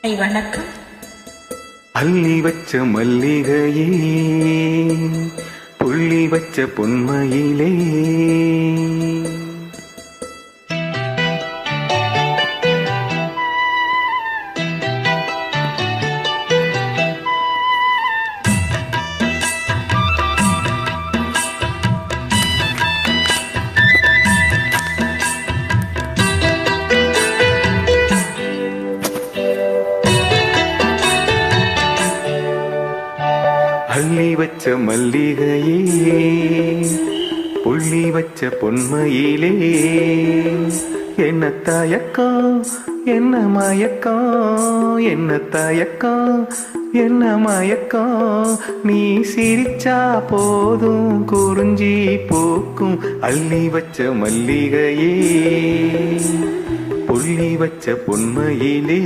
வணக்கம். அள்ளி வச்ச மல்லிகையே, புள்ளி வச்ச பொன்மையிலே, அள்ளி வச்ச மல்லிகையே, புள்ளி வச்ச பொன்மையிலே, என்ன தயக்கம் என்ன மயக்கம், என்ன தயக்கம் என்ன மயக்கம், நீ சிரிச்சா போதும் குறிஞ்சி போக்கும். அள்ளி வச்ச மல்லிகையே, புள்ளி வச்ச பொன்மையிலே,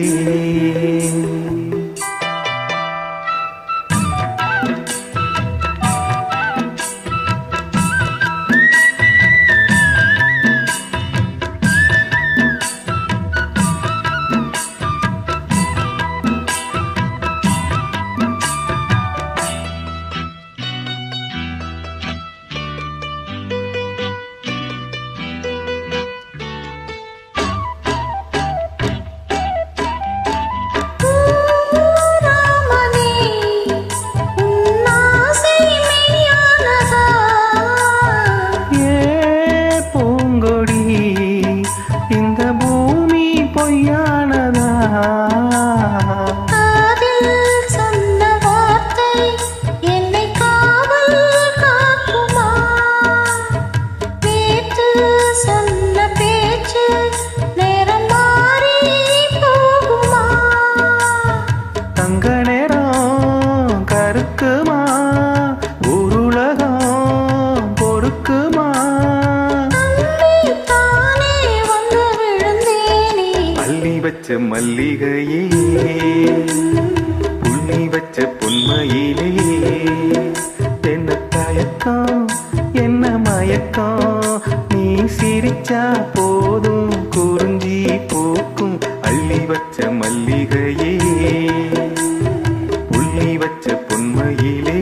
வச்ச மல்லிகையே, புள்ளி வச்ச பொன்மையிலே, என்ன தயக்கம் என்ன மயக்கம், நீ சிரிச்சா போதும் குறிஞ்சி போக்கும். அள்ளி வச்ச மல்லிகையே, புள்ளி வச்ச பொன்மையிலே,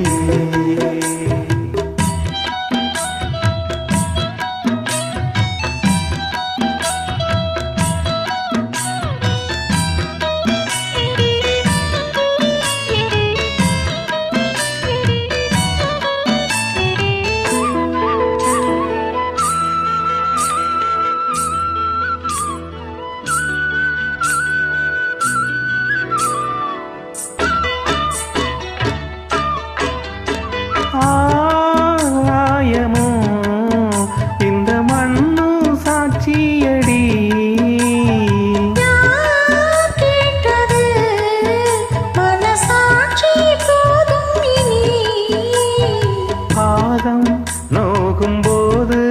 ஆயமோ இந்த மண்ணு சாட்சியடி, கேட்டது மனசாட்சி போதும் இனி, பாதம் நோகும் போது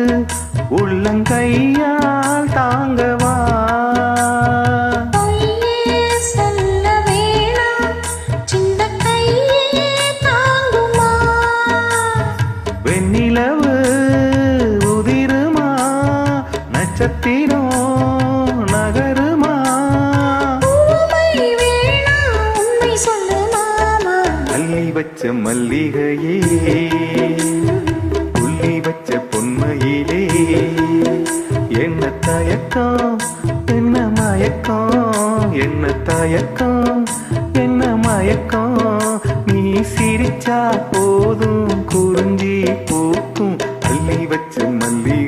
உள்ளங்கையால் தாங்கவா, வெண்ணிலவு உதிருமா நட்சத்திரம் நகருமா, அள்ளி வச்ச மல்லிகையே, புள்ளி வச்ச பொன்மையிலே, என்ன தயக்கம் என்ன மயக்கம், என்ன தயக்கம் என்ன மயக்கம், நீ சிரிச்சா போதும் குறிஞ்சி போக்கும். அள்ளி வச்ச மல்லி